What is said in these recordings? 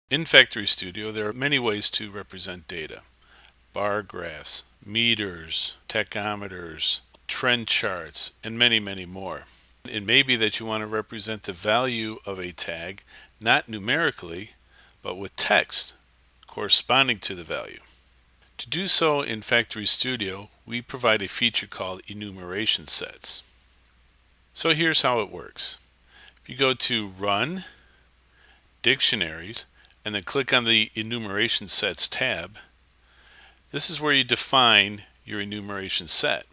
In FactoryStudio, there are many ways to represent data. Bar graphs, meters, tachometers, trend charts, and many, many more. It may be that you want to represent the value of a tag, not numerically, but with text corresponding to the value. To do so in FactoryStudio, we provide a feature called enumeration sets. So here's how it works. If you go to Run, Dictionaries, and then click on the Enumeration Sets tab, this is where you define your enumeration set.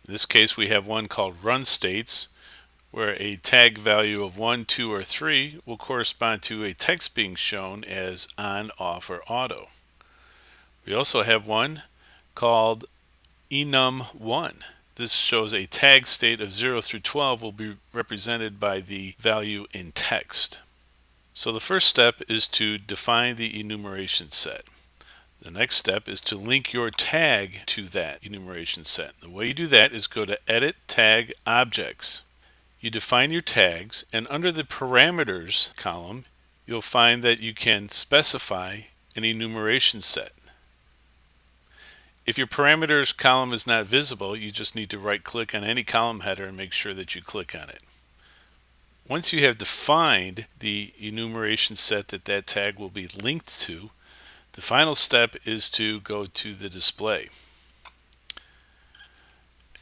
In this case, we have one called Run States, where a tag value of 1, 2, or 3 will correspond to a text being shown as on, off, or auto. We also have one called enum1. This shows a tag state of 0 through 12 will be represented by the value in text. So the first step is to define the enumeration set. The next step is to link your tag to that enumeration set. The way you do that is go to Edit Tag Objects. You define your tags, and under the Parameters column, you'll find that you can specify an enumeration set. If your parameters column is not visible, you just need to right-click on any column header and make sure that you click on it. Once you have defined the enumeration set that tag will be linked to, the final step is to go to the display.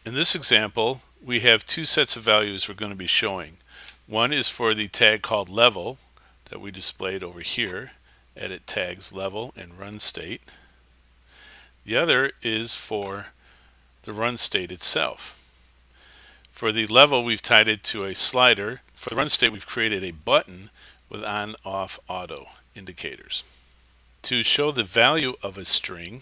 In this example, we have two sets of values we're going to be showing. One is for the tag called level that we displayed over here, Edit Tags Level and Run State. The other is for the run state itself. For the level, we've tied it to a slider. For the run state, we've created a button with on, off, auto indicators. To show the value of a string,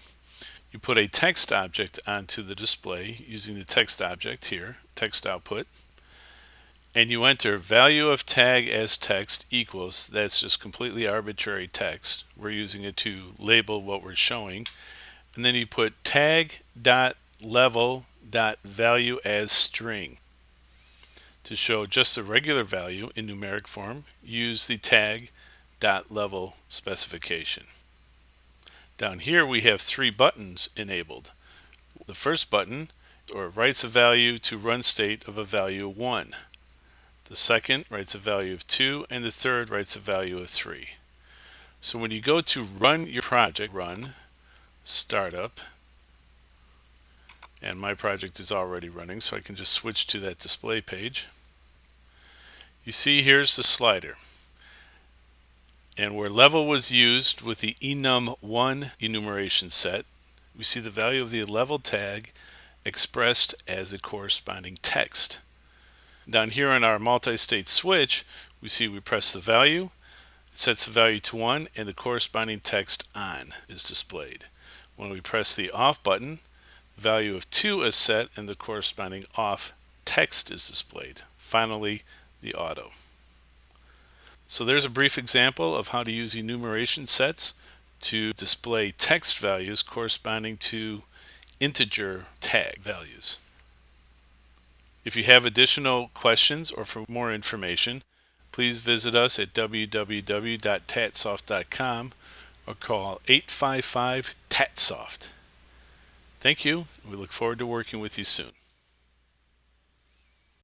you put a text object onto the display using the text object here, text output, and you enter value of tag as text equals, that's just completely arbitrary text. We're using it to label what we're showing. And then you put tag.level.value as string. To show just the regular value in numeric form, use the tag.level specification. Down here we have three buttons enabled. The first button writes a value to run state of a value of 1. The second writes a value of 2, and the third writes a value of 3. So when you go to run your project, run startup, and my project is already running, so I can just switch to that display page. You see here's the slider, and where level was used with the enum1 enumeration set, we see the value of the level tag expressed as a corresponding text. Down here on our multi-state switch, we see we press the value, it sets the value to 1, and the corresponding text on is displayed. When we press the off button, the value of 2 is set and the corresponding off text is displayed. Finally, the auto. So there's a brief example of how to use enumeration sets to display text values corresponding to integer tag values. If you have additional questions or for more information, please visit us at www.tatsoft.com or call 855-TATSOFT. Thank you. We look forward to working with you soon.